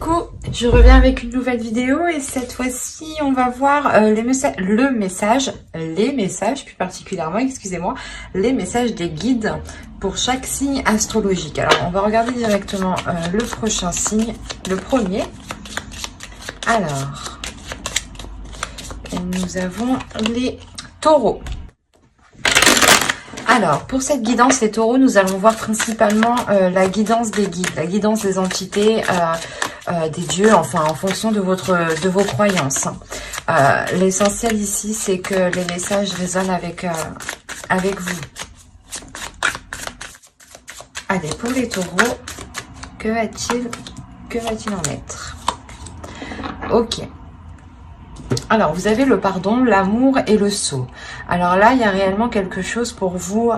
Coucou, je reviens avec une nouvelle vidéo et cette fois-ci on va voir les messages plus particulièrement, excusez-moi, les messages des guides pour chaque signe astrologique. Alors on va regarder directement le prochain signe, le premier. Alors, nous avons les taureaux. Alors, pour cette guidance, les taureaux, nous allons voir principalement la guidance des guides, la guidance des entités, des dieux, enfin, en fonction de vos croyances. L'essentiel ici, c'est que les messages résonnent avec vous. Allez, pour les taureaux, que va-t-il en être? Ok. Alors, vous avez le pardon, l'amour et le sceau. Alors là, il y a réellement quelque chose pour vous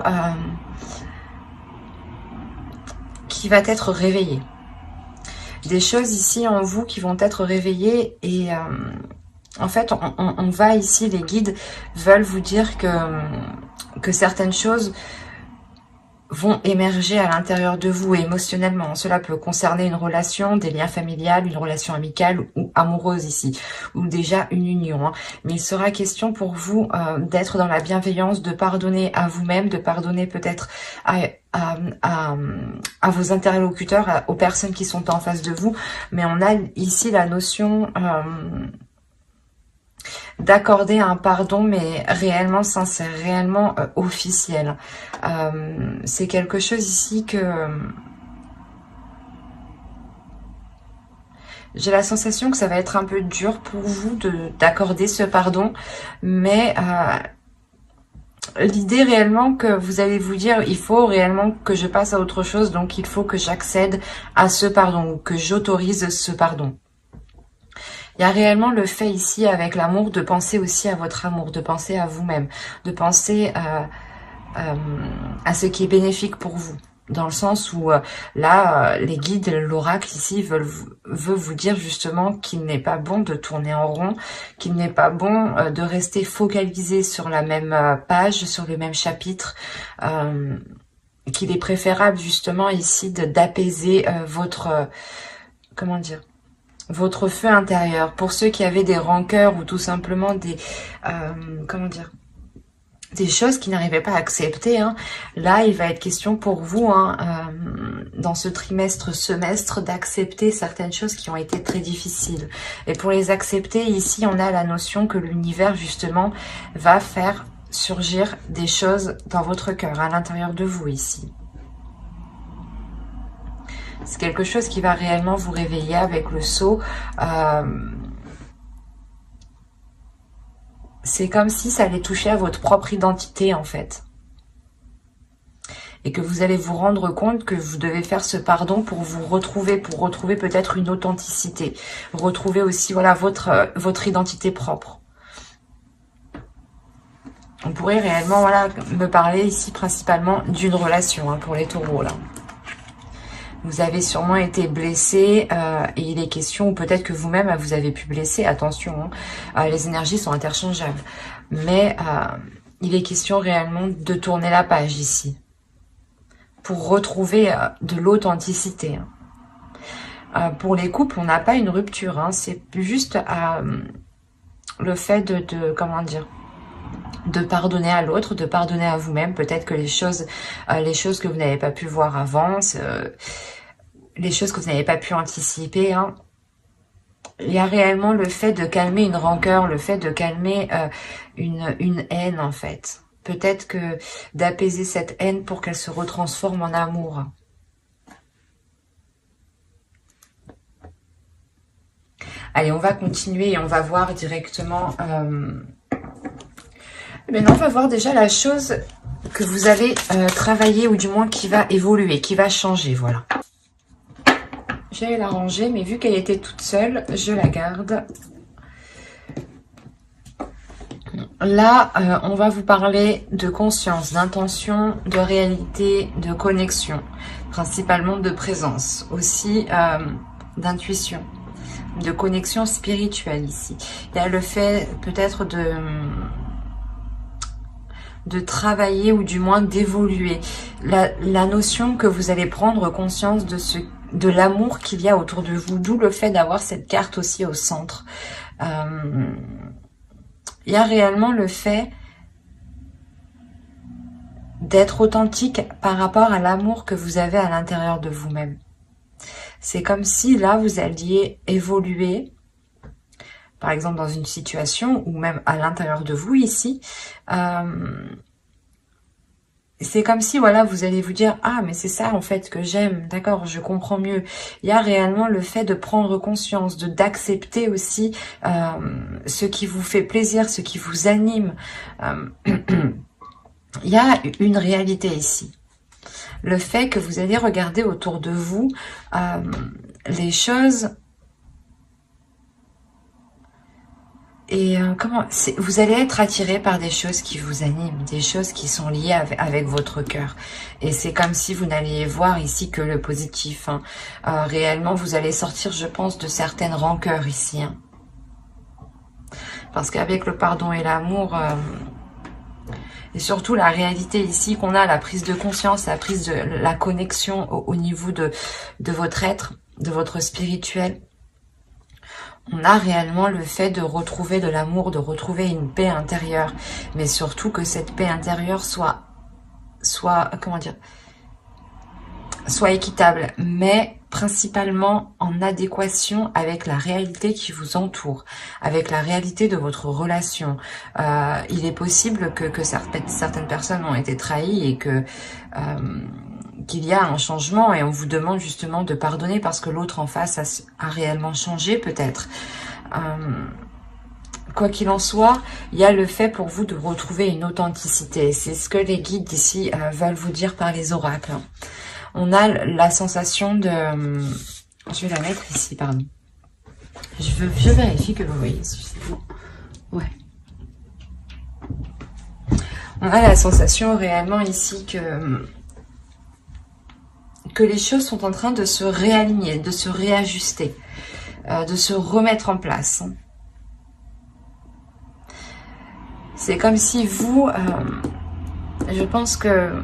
qui va être réveillé. Des choses ici en vous qui vont être réveillées et en fait, on va ici, les guides veulent vous dire que certaines choses vont émerger à l'intérieur de vous émotionnellement. Cela peut concerner une relation, des liens familiales, une relation amicale ou amoureuse ici, ou déjà une union. Mais il sera question pour vous d'être dans la bienveillance, de pardonner à vous-même, de pardonner peut-être à vos interlocuteurs, aux personnes qui sont en face de vous. Mais on a ici la notion d'accorder un pardon, mais réellement sincère, réellement officiel. C'est quelque chose ici que j'ai la sensation que ça va être un peu dur pour vous d'accorder ce pardon, mais l'idée réellement que vous allez vous dire, il faut réellement que je passe à autre chose, donc il faut que j'accède à ce pardon, ou que j'autorise ce pardon. Il y a réellement le fait ici avec l'amour de penser aussi à votre amour, de penser à vous-même, de penser à ce qui est bénéfique pour vous. Dans le sens où là, les guides, l'oracle ici veut vous dire justement qu'il n'est pas bon de tourner en rond, qu'il n'est pas bon de rester focalisé sur la même page, sur le même chapitre, qu'il est préférable justement ici d'apaiser votre... comment dire, votre feu intérieur. Pour ceux qui avaient des rancœurs ou tout simplement des comment dire, des choses qui n'arrivaient pas à accepter, là il va être question pour vous dans ce semestre d'accepter certaines choses qui ont été très difficiles. Et pour les accepter, ici on a la notion que l'univers justement va faire surgir des choses dans votre cœur, à l'intérieur de vous ici. C'est quelque chose qui va réellement vous réveiller avec le sceau. C'est comme si ça allait toucher à votre propre identité en fait. Et que vous allez vous rendre compte que vous devez faire ce pardon pour vous retrouver, peut-être une authenticité. Retrouver aussi voilà votre identité propre. On pourrait réellement voilà me parler ici principalement d'une relation pour les taureaux là. Vous avez sûrement été blessé et il est question, ou peut-être que vous-même vous avez pu blesser, attention, les énergies sont interchangeables. Mais il est question réellement de tourner la page ici, pour retrouver de l'authenticité. Pour les couples, on n'a pas une rupture, c'est juste le fait comment dire, de pardonner à l'autre, de pardonner à vous-même. Peut-être que les choses que vous n'avez pas pu voir avant, les choses que vous n'avez pas pu anticiper. Il y a réellement le fait de calmer une rancœur, le fait de calmer une haine en fait. Peut-être que d'apaiser cette haine pour qu'elle se retransforme en amour. Allez, on va continuer et on va voir directement... Maintenant, on va voir déjà la chose que vous avez travaillé, ou du moins qui va évoluer, qui va changer, voilà. J'allais la ranger, mais vu qu'elle était toute seule, je la garde. Là, on va vous parler de conscience, d'intention, de réalité, de connexion, principalement de présence, aussi d'intuition, de connexion spirituelle ici. Il y a le fait peut-être de travailler ou du moins d'évoluer. La notion que vous allez prendre conscience de ce de l'amour qu'il y a autour de vous, d'où le fait d'avoir cette carte aussi au centre. Il y a réellement le fait d'être authentique par rapport à l'amour que vous avez à l'intérieur de vous-même. C'est comme si là, vous alliez évoluer, par exemple dans une situation, ou même à l'intérieur de vous ici. C'est comme si, voilà, vous allez vous dire, ah, mais c'est ça en fait que j'aime, d'accord, je comprends mieux. Il y a réellement le fait de prendre conscience, d'accepter aussi ce qui vous fait plaisir, ce qui vous anime. Il y a une réalité ici. Le fait que vous allez regarder autour de vous les choses et vous allez être attiré par des choses qui vous animent, des choses qui sont liées avec votre cœur. Et c'est comme si vous n'alliez voir ici que le positif. Hein. Réellement, vous allez sortir, je pense, de certaines rancœurs ici. Hein. Parce qu'avec le pardon et l'amour... et surtout la réalité ici qu'on a, la prise de conscience, la prise de la connexion au niveau de votre être, de votre spirituel. On a réellement le fait de retrouver de l'amour, de retrouver une paix intérieure. Mais surtout que cette paix intérieure soit équitable, mais principalement en adéquation avec la réalité qui vous entoure, avec la réalité de votre relation. Il est possible que certaines personnes ont été trahies et qu'il y a un changement et on vous demande justement de pardonner parce que l'autre en face a réellement changé peut-être. Quoi qu'il en soit, il y a le fait pour vous de retrouver une authenticité. C'est ce que les guides ici veulent vous dire par les oracles. On a la sensation de... Je vais la mettre ici, pardon. Je vérifie que vous voyez. Ouais. On a la sensation réellement ici que les choses sont en train de se réaligner, de se réajuster, de se remettre en place. C'est comme si vous... je pense que...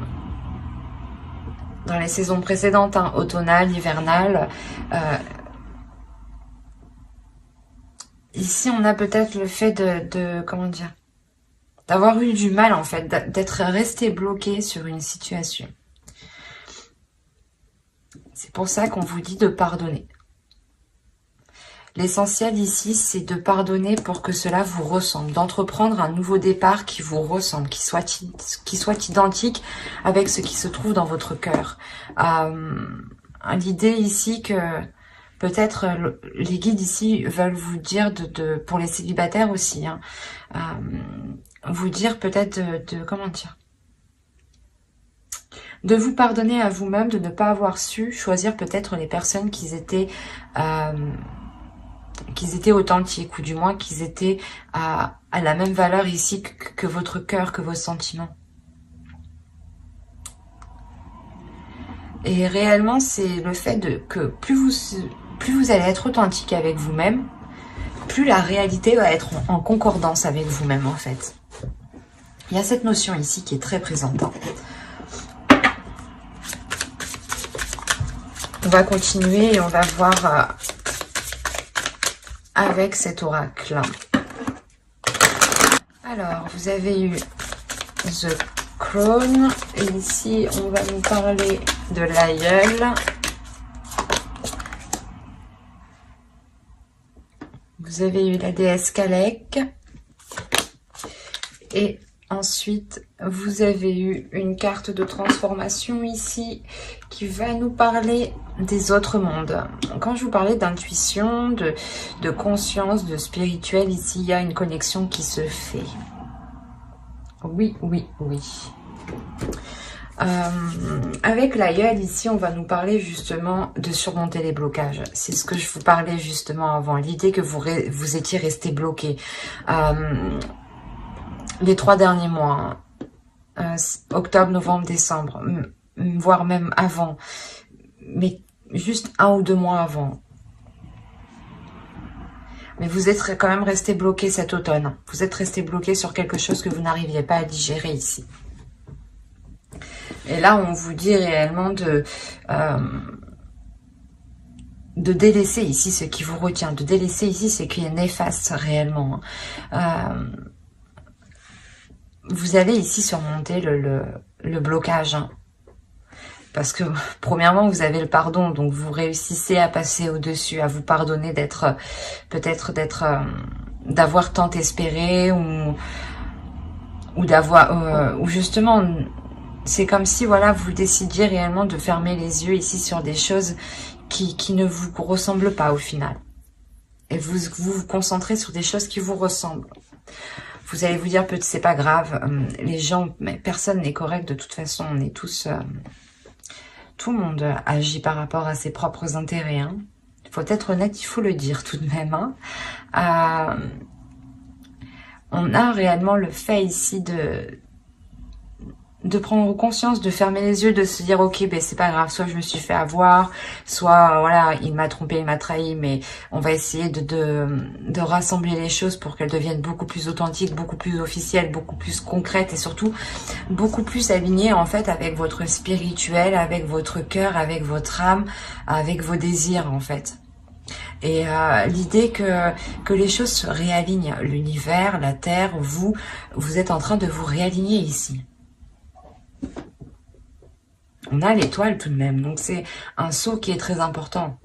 dans les saisons précédentes, hein, automnales, hivernales. Ici, on a peut-être le fait comment dire, d'avoir eu du mal, en fait, d'être resté bloqué sur une situation. C'est pour ça qu'on vous dit de pardonner. L'essentiel ici, c'est de pardonner pour que cela vous ressemble, d'entreprendre un nouveau départ qui vous ressemble, qui soit identique avec ce qui se trouve dans votre cœur. L'idée ici que peut-être les guides ici veulent vous dire, pour les célibataires aussi, hein, vous dire peut-être comment dire, de vous pardonner à vous-même, de ne pas avoir su choisir peut-être les personnes qui étaient authentiques, ou du moins qu'ils étaient à la même valeur ici que votre cœur, que vos sentiments. Et réellement, c'est le fait que plus vous allez être authentique avec vous-même, plus la réalité va être en concordance avec vous-même, en fait. Il y a cette notion ici qui est très présente. Hein. On va continuer et on va voir... avec cet oracle. Alors, vous avez eu The Crown. Et ici, on va nous parler de l'aïeul. Vous avez eu la déesse Kalek. Et ensuite, vous avez eu une carte de transformation ici qui va nous parler des autres mondes. Quand je vous parlais d'intuition, de conscience, de spirituel, ici, il y a une connexion qui se fait. Oui, oui, oui. Avec l'aïeul, ici, on va nous parler justement de surmonter les blocages. C'est ce que je vous parlais justement avant. L'idée que vous étiez resté bloqué. Les 3 derniers mois, octobre, novembre, décembre, voire même avant, mais juste 1 ou 2 mois avant. Mais vous êtes quand même resté bloqué cet automne. Vous êtes resté bloqué sur quelque chose que vous n'arriviez pas à digérer ici. Et là, on vous dit réellement de délaisser ici ce qui vous retient, de délaisser ici ce qui est néfaste réellement. Vous allez ici surmonter le blocage. Parce que, premièrement, vous avez le pardon, donc vous réussissez à passer au-dessus, à vous pardonner d'être, peut-être d'avoir tant espéré, ou d'avoir, ou justement, c'est comme si, voilà, vous décidiez réellement de fermer les yeux ici sur des choses qui ne vous ressemblent pas au final. Et vous concentrez sur des choses qui vous ressemblent. Vous allez vous dire, peut-être c'est pas grave, les gens, mais personne n'est correct de toute façon, on est tous... tout le monde agit par rapport à ses propres intérêts. Hein. Il faut être honnête, il faut le dire tout de même. Hein. On a réellement le fait ici de prendre conscience, de fermer les yeux, de se dire ok, ben c'est pas grave, soit je me suis fait avoir, soit voilà, il m'a trompé, il m'a trahi, mais on va essayer de rassembler les choses pour qu'elles deviennent beaucoup plus authentiques, beaucoup plus officielles, beaucoup plus concrètes et surtout beaucoup plus alignées en fait avec votre spirituel, avec votre cœur, avec votre âme, avec vos désirs en fait. Et l'idée que les choses se réalignent, l'univers, la terre, vous êtes en train de vous réaligner ici. On a l'étoile tout de même, donc c'est un saut qui est très important.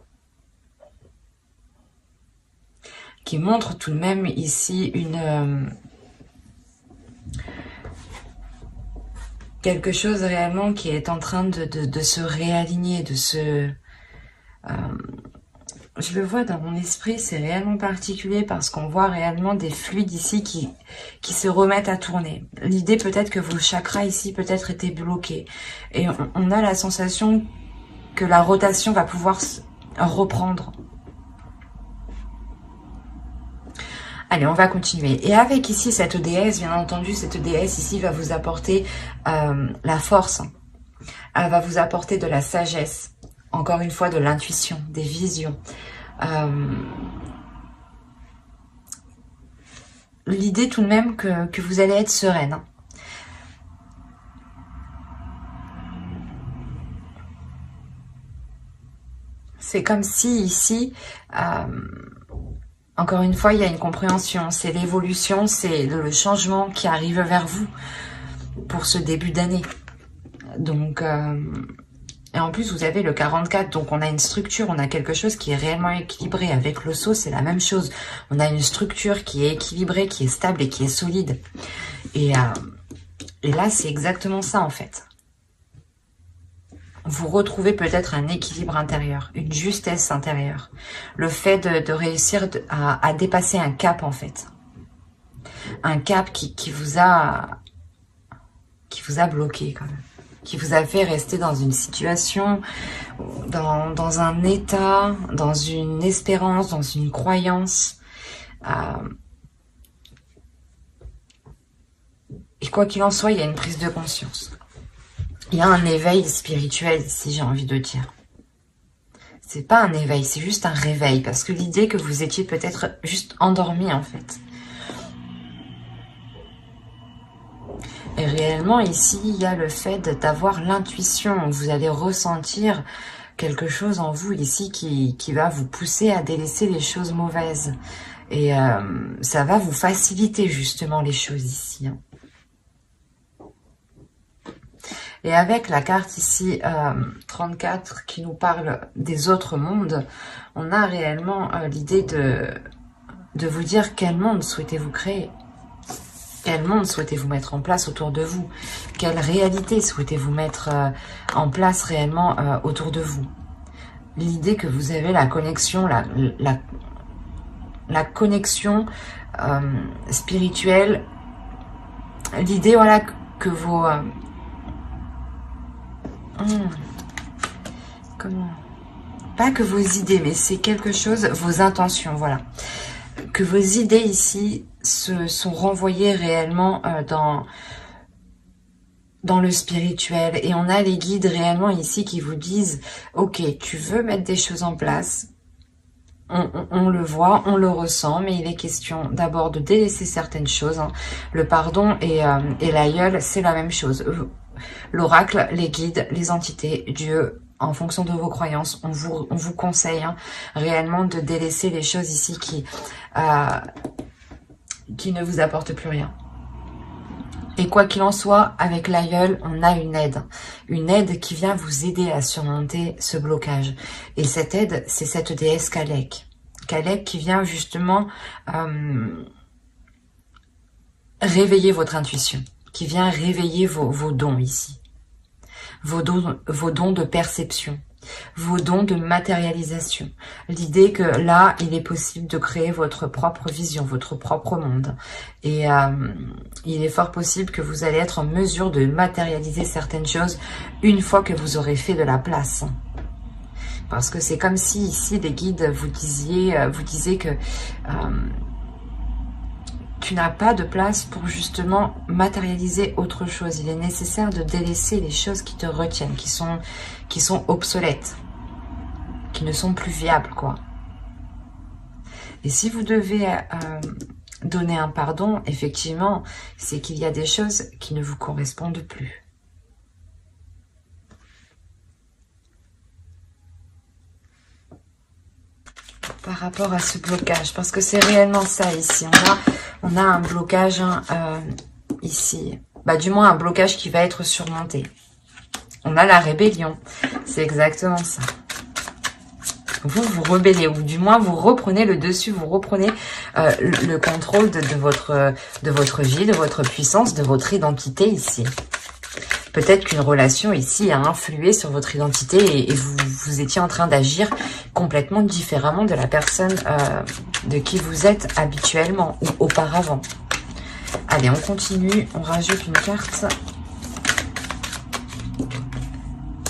Qui montre tout de même ici quelque chose réellement qui est en train de se réaligner, de se... je le vois dans mon esprit, c'est réellement particulier parce qu'on voit réellement des fluides ici qui se remettent à tourner. L'idée peut-être que vos chakras ici peut-être étaient bloqués. Et on a la sensation que la rotation va pouvoir reprendre. Allez, on va continuer. Et avec ici cette déesse, bien entendu, cette déesse ici va vous apporter la force. Elle va vous apporter de la sagesse. Encore une fois, de l'intuition, des visions. L'idée tout de même que vous allez être sereine. C'est comme si ici, encore une fois, il y a une compréhension. C'est l'évolution, c'est le changement qui arrive vers vous pour ce début d'année. Donc... et en plus, vous avez le 44, donc on a une structure, on a quelque chose qui est réellement équilibré. Avec l'osso, c'est la même chose. On a une structure qui est équilibrée, qui est stable et qui est solide. Et là, c'est exactement ça, en fait. Vous retrouvez peut-être un équilibre intérieur, une justesse intérieure. Le fait de réussir à dépasser un cap, en fait. Un cap qui vous a bloqué, quand même. Qui vous a fait rester dans une situation, dans un état, dans une espérance, dans une croyance. Et quoi qu'il en soit, il y a une prise de conscience. Il y a un éveil spirituel ici, j'ai envie de dire. C'est pas un éveil, c'est juste un réveil. Parce que l'idée que vous étiez peut-être juste endormi, en fait. Et réellement, ici, il y a le fait d'avoir l'intuition. Vous allez ressentir quelque chose en vous ici qui va vous pousser à délaisser les choses mauvaises. Et ça va vous faciliter justement les choses ici. Hein. Et avec la carte ici, 34, qui nous parle des autres mondes, on a réellement l'idée de vous dire quel monde souhaitez-vous créer. Quel monde souhaitez-vous mettre en place autour de vous? Quelle réalité souhaitez-vous mettre en place réellement autour de vous? L'idée que vous avez la connexion, la connexion spirituelle. L'idée, voilà, que vos... comment? Pas que vos idées, mais c'est quelque chose, vos intentions, voilà. Que vos idées ici sont renvoyées réellement dans le spirituel. Et on a les guides réellement ici qui vous disent, ok, tu veux mettre des choses en place, on le voit, on le ressent, mais il est question d'abord de délaisser certaines choses. Hein. Le pardon et l'aïeul, c'est la même chose. L'oracle, les guides, les entités, Dieu, en fonction de vos croyances. On vous conseille hein, réellement de délaisser les choses ici qui ne vous apportent plus rien. Et quoi qu'il en soit, avec l'aïeul, on a une aide qui vient vous aider à surmonter ce blocage. Et cette aide, c'est cette déesse Kalek. Kalek qui vient justement réveiller votre intuition, qui vient réveiller vos dons ici. Vos dons de perception, vos dons de matérialisation. L'idée que là, il est possible de créer votre propre vision, votre propre monde. Et il est fort possible que vous allez être en mesure de matérialiser certaines choses une fois que vous aurez fait de la place. Parce que c'est comme si ici, les guides vous disaient que tu n'as pas de place pour justement matérialiser autre chose. Il est nécessaire de délaisser les choses qui te retiennent, qui sont obsolètes, qui ne sont plus viables, quoi. Et si vous devez donner un pardon, effectivement, c'est qu'il y a des choses qui ne vous correspondent plus. Par rapport à ce blocage, parce que c'est réellement ça ici. On a un blocage ici, du moins un blocage qui va être surmonté. On a la rébellion, c'est exactement ça. Vous vous rebellez, ou du moins vous reprenez le dessus, vous reprenez le contrôle de votre vie, de votre puissance, de votre identité ici. Peut-être qu'une relation ici a influé sur votre identité et vous étiez en train d'agir complètement différemment de la personne de qui vous êtes habituellement ou auparavant. Allez, on continue, on rajoute une carte.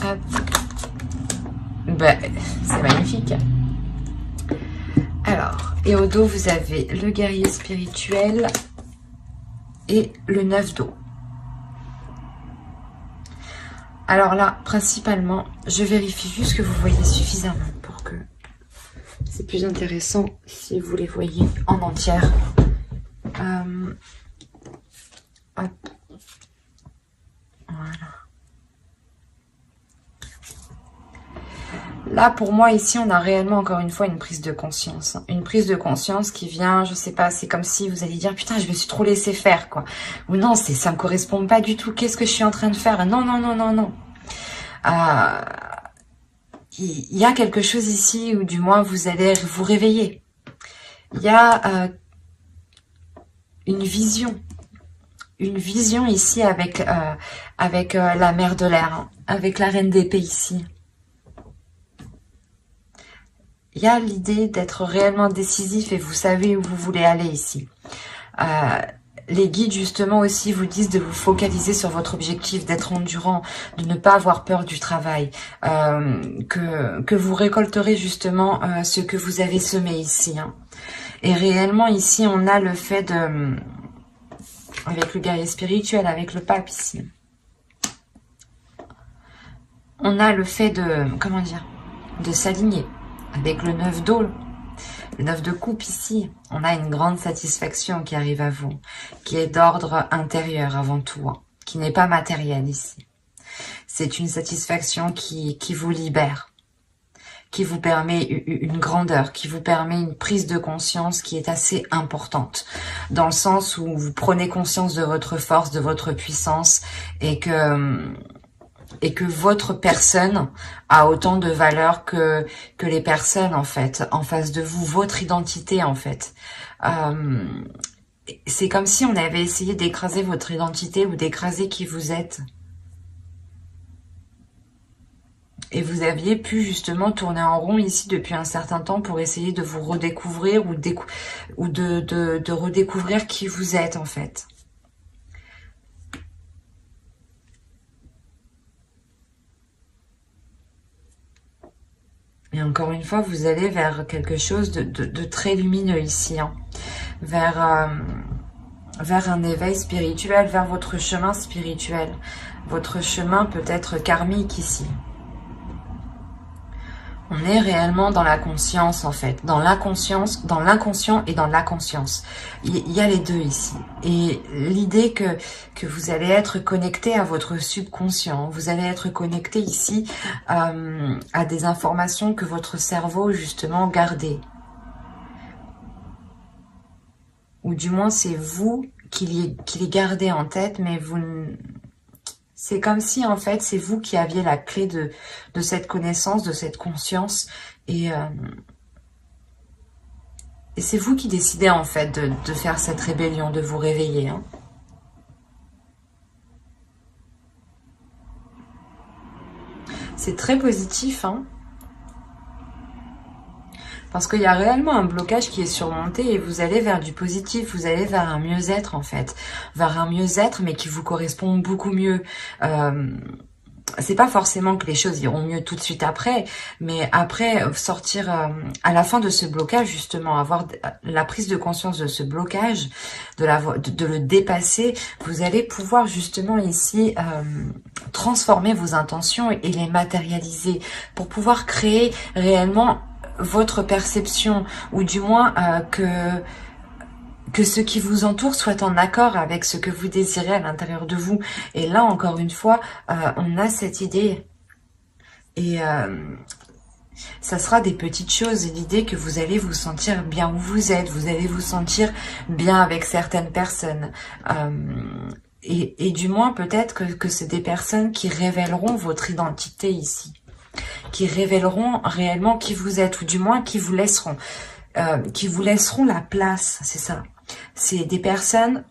Hop. C'est magnifique. Alors, et au dos, vous avez le guerrier spirituel et le 9 d'eau. Alors là, principalement, je vérifie juste que vous voyez suffisamment pour que c'est plus intéressant si vous les voyez en entière. Hop. Voilà. Là, pour moi, ici, on a réellement, encore une fois, une prise de conscience. Une prise de conscience qui vient, je sais pas, c'est comme si vous allez dire, putain, je me suis trop laissé faire, quoi. Ou non, ça me correspond pas du tout. Qu'est-ce que je suis en train de faire? Non, non, non, non, non. Il y a quelque chose ici, ou du moins, vous allez vous réveiller. Il y a une vision ici avec la mère de l'air, hein, avec la reine d'épée ici. Il y a l'idée d'être réellement décisif et vous savez où vous voulez aller ici. Les guides justement aussi vous disent de vous focaliser sur votre objectif, d'être endurant, de ne pas avoir peur du travail, que vous récolterez justement ce que vous avez semé ici. Hein. Et réellement ici on a le fait de... avec le guerrier spirituel, avec le pape ici. On a le fait de... comment dire? De s'aligner. Avec le 9 d'eau, le 9 de coupe ici, on a une grande satisfaction qui arrive à vous, qui est d'ordre intérieur avant tout, hein, qui n'est pas matérielle ici. C'est une satisfaction qui vous libère, qui vous permet une grandeur, qui vous permet une prise de conscience qui est assez importante, dans le sens où vous prenez conscience de votre force, de votre puissance, et que votre personne a autant de valeur que les personnes en fait en face de vous, votre identité en fait. C'est comme si on avait essayé d'écraser votre identité ou d'écraser qui vous êtes. Et vous aviez pu justement tourner en rond ici depuis un certain temps pour essayer de vous redécouvrir ou de redécouvrir qui vous êtes en fait. Et encore une fois, vous allez vers quelque chose de très lumineux ici, hein. Vers un éveil spirituel, vers votre chemin spirituel. Votre chemin peut être karmique ici. On est réellement dans la conscience en fait, dans l'inconscience, dans l'inconscient et dans la conscience. Il y a les deux ici. Et l'idée que vous allez être connecté à votre subconscient, vous allez être connecté ici à des informations que votre cerveau justement gardait. Ou du moins c'est vous qui les gardez en tête, mais vous... C'est comme si, en fait, c'est vous qui aviez la clé de cette connaissance, de cette conscience. Et c'est vous qui décidez, en fait, de faire cette rébellion, de vous réveiller. Hein. C'est très positif, hein. Parce qu'il y a réellement un blocage qui est surmonté et vous allez vers du positif, vous allez vers un mieux-être en fait. Vers un mieux-être mais qui vous correspond beaucoup mieux. C'est pas forcément que les choses iront mieux tout de suite après, mais après sortir à la fin de ce blocage justement, avoir la prise de conscience de ce blocage, de le dépasser, vous allez pouvoir justement ici transformer vos intentions et les matérialiser pour pouvoir créer réellement votre perception, ou du moins que ce qui vous entoure soit en accord avec ce que vous désirez à l'intérieur de vous. Et là, encore une fois, on a cette idée. Et ça sera des petites choses. L'idée que vous allez vous sentir bien où vous êtes. Vous allez vous sentir bien avec certaines personnes. Et du moins, peut-être que c'est des personnes qui révéleront votre identité ici. Qui révéleront réellement qui vous êtes, ou du moins qui vous laisseront la place, c'est ça. C'est des personnes,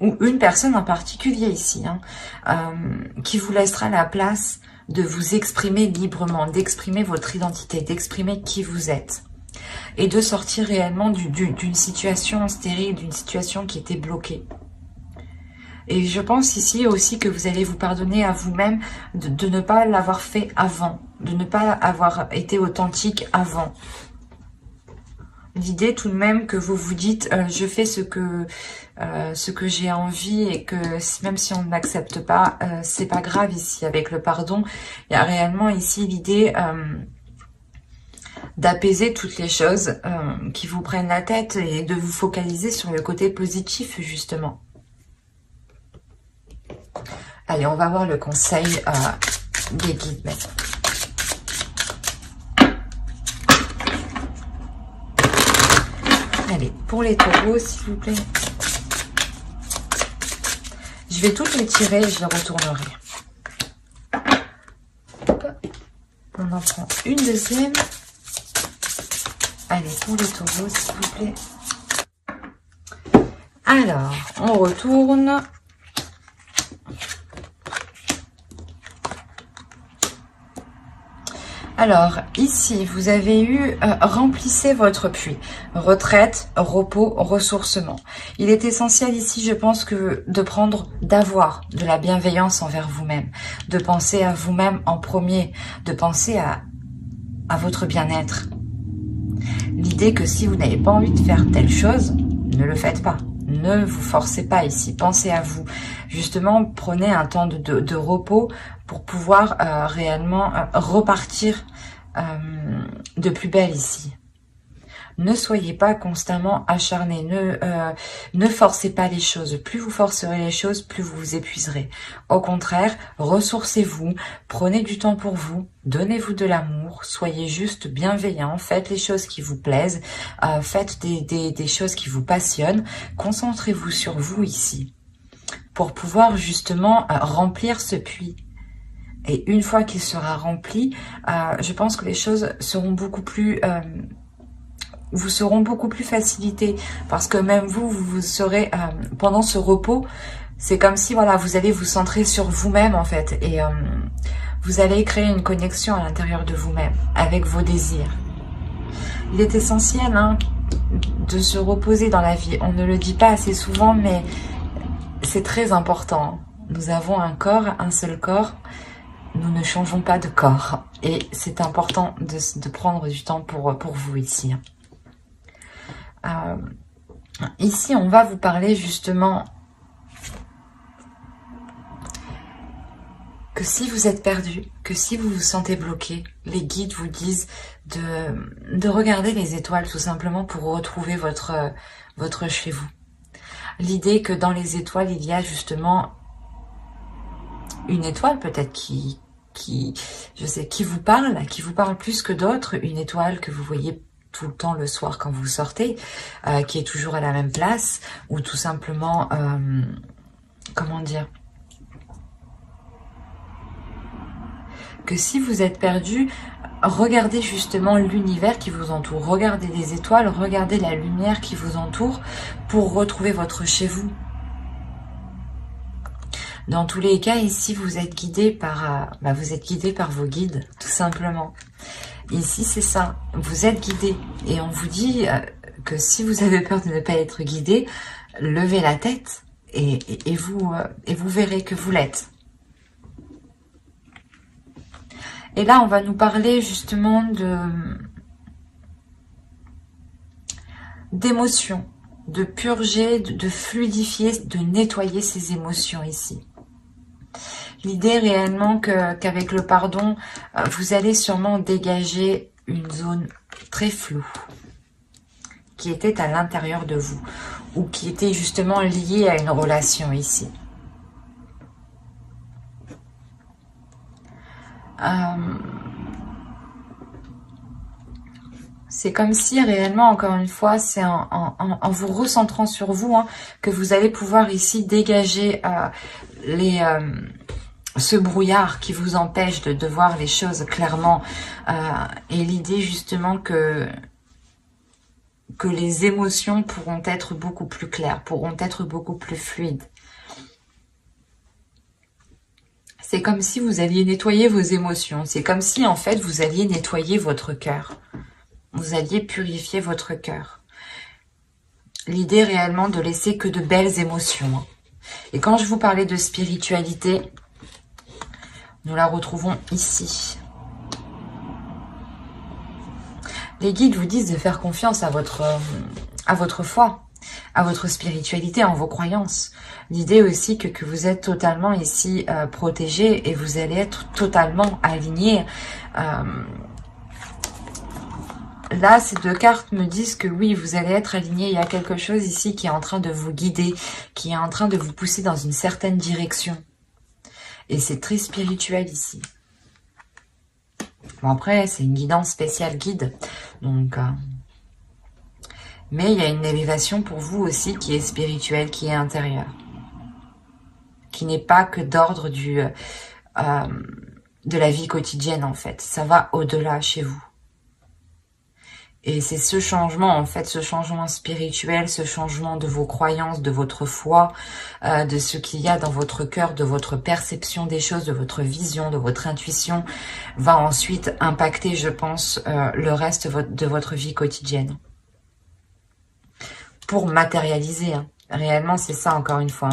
ou une personne en particulier ici, hein, qui vous laissera la place de vous exprimer librement, d'exprimer votre identité, d'exprimer qui vous êtes. Et de sortir réellement d'une situation stérile, d'une situation qui était bloquée. Et je pense ici aussi que vous allez vous pardonner à vous-même de ne pas l'avoir fait avant, de ne pas avoir été authentique avant. L'idée tout de même que vous vous dites je fais ce que j'ai envie et que même si on ne m'accepte pas, c'est pas grave ici. Avec le pardon, il y a réellement ici l'idée d'apaiser toutes les choses qui vous prennent la tête et de vous focaliser sur le côté positif justement. Allez, on va voir le conseil des guides maintenant. Allez, pour les taureaux, s'il vous plaît. Je vais toutes les tirer et je les retournerai. Hop. On en prend une deuxième. Allez, pour les taureaux, s'il vous plaît. Alors, on retourne. Alors, ici, vous avez eu remplissez votre puits. Retraite, repos, ressourcement. Il est essentiel ici, je pense, d'avoir de la bienveillance envers vous-même. De penser à vous-même en premier. De penser à votre bien-être. L'idée que si vous n'avez pas envie de faire telle chose, ne le faites pas. Ne vous forcez pas ici. Pensez à vous. Justement, prenez un temps de repos pour pouvoir réellement repartir de plus belle ici. Ne soyez pas constamment acharné. Ne forcez pas les choses. Plus vous forcerez les choses, plus vous vous épuiserez. Au contraire, ressourcez-vous. Prenez du temps pour vous. Donnez-vous de l'amour. Soyez juste bienveillant. Faites les choses qui vous plaisent. Faites des choses qui vous passionnent. Concentrez-vous sur vous ici pour pouvoir justement remplir ce puits. Et une fois qu'il sera rempli, je pense que les choses seront beaucoup plus... vous seront beaucoup plus facilitées. Parce que même vous serez... pendant ce repos, c'est comme si voilà, vous allez vous centrer sur vous-même en fait. Et vous allez créer une connexion à l'intérieur de vous-même, avec vos désirs. Il est essentiel de se reposer dans la vie. On ne le dit pas assez souvent, mais c'est très important. Nous avons un corps, un seul corps. Nous ne changeons pas de corps. Et c'est important de prendre du temps pour vous ici. Ici, on va vous parler justement que si vous êtes perdu, que si vous vous sentez bloqué, les guides vous disent de regarder les étoiles tout simplement pour retrouver votre chez vous. L'idée que dans les étoiles, il y a justement une étoile peut-être qui vous parle plus que d'autres, une étoile que vous voyez tout le temps le soir quand vous sortez, qui est toujours à la même place, ou tout simplement, comment dire, que si vous êtes perdu, regardez justement l'univers qui vous entoure, regardez les étoiles, regardez la lumière qui vous entoure pour retrouver votre chez vous. Dans tous les cas, ici, vous êtes guidé par vos guides, tout simplement. Ici, c'est ça, vous êtes guidé. Et on vous dit que si vous avez peur de ne pas être guidé, levez la tête et vous verrez que vous l'êtes. Et là, on va nous parler justement d'émotions, de purger, de fluidifier, de nettoyer ces émotions ici. L'idée réellement qu'avec le pardon, vous allez sûrement dégager une zone très floue qui était à l'intérieur de vous ou qui était justement liée à une relation ici. C'est comme si réellement, encore une fois, c'est en vous recentrant sur vous que vous allez pouvoir ici dégager ce brouillard qui vous empêche de voir les choses clairement. Et l'idée justement que les émotions pourront être beaucoup plus claires, pourront être beaucoup plus fluides. C'est comme si vous alliez nettoyer vos émotions. C'est comme si, en fait, vous alliez nettoyer votre cœur. Vous alliez purifier votre cœur. L'idée réellement de laisser que de belles émotions. Et quand je vous parlais de spiritualité, nous la retrouvons ici. Les guides vous disent de faire confiance à votre foi, à votre spiritualité, en vos croyances. L'idée aussi que vous êtes totalement ici protégé et vous allez être totalement aligné. Là, ces deux cartes me disent que oui, vous allez être aligné. Il y a quelque chose ici qui est en train de vous guider, qui est en train de vous pousser dans une certaine direction. Et c'est très spirituel ici. Bon, après, c'est une guidance spéciale guide. Donc, mais il y a une élévation pour vous aussi qui est spirituelle, qui est intérieure. Qui n'est pas que d'ordre de la vie quotidienne, en fait. Ça va au-delà chez vous. Et c'est ce changement, en fait, ce changement spirituel, ce changement de vos croyances, de votre foi, de ce qu'il y a dans votre cœur, de votre perception des choses, de votre vision, de votre intuition, va ensuite impacter, je pense, le reste de votre vie quotidienne. Pour matérialiser, réellement, c'est ça, encore une fois.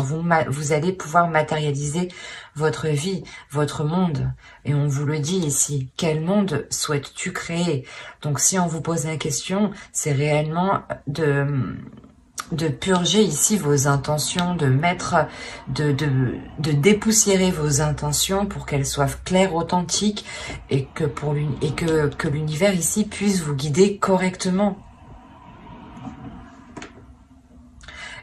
Vous allez pouvoir matérialiser votre vie, votre monde. Et on vous le dit ici. Quel monde souhaites-tu créer? Donc, si on vous pose la question, c'est réellement de purger ici vos intentions, de dépoussiérer vos intentions pour qu'elles soient claires, authentiques et que l'univers ici puisse vous guider correctement.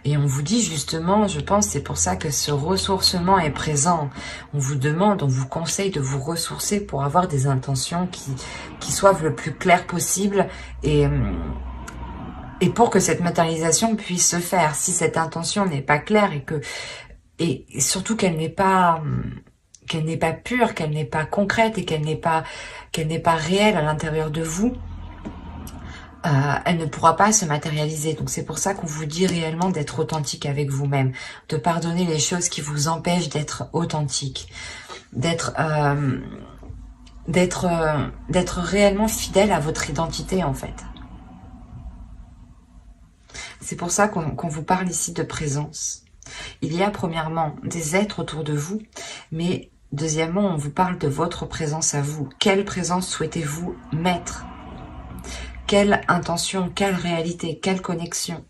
Et on vous dit justement, je pense, c'est pour ça que ce ressourcement est présent. On vous demande, on vous conseille de vous ressourcer pour avoir des intentions qui soient le plus claires possible et pour que cette matérialisation puisse se faire. Si cette intention n'est pas claire et surtout qu'elle n'est pas pure, qu'elle n'est pas concrète et qu'elle n'est pas réelle à l'intérieur de vous, elle ne pourra pas se matérialiser. Donc c'est pour ça qu'on vous dit réellement d'être authentique avec vous-même, de pardonner les choses qui vous empêchent d'être authentique, d'être réellement fidèle à votre identité en fait. C'est pour ça qu'on vous parle ici de présence. Il y a premièrement des êtres autour de vous, mais deuxièmement on vous parle de votre présence à vous. Quelle présence souhaitez-vous mettre ? Quelle intention, quelle réalité, quelle connexion?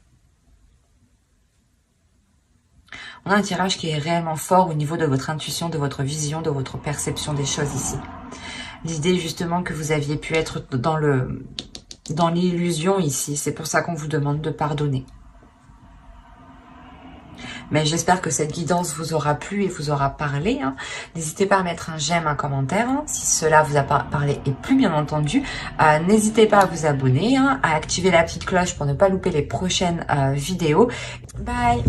On a un tirage qui est réellement fort au niveau de votre intuition, de votre vision, de votre perception des choses ici. L'idée justement que vous aviez pu être dans l'illusion ici, c'est pour ça qu'on vous demande de pardonner. Mais j'espère que cette guidance vous aura plu et vous aura parlé. Hein. N'hésitez pas à mettre un j'aime, un commentaire, hein, si cela vous a parlé et plus bien entendu. N'hésitez pas à vous abonner, hein, à activer la petite cloche pour ne pas louper les prochaines vidéos. Bye!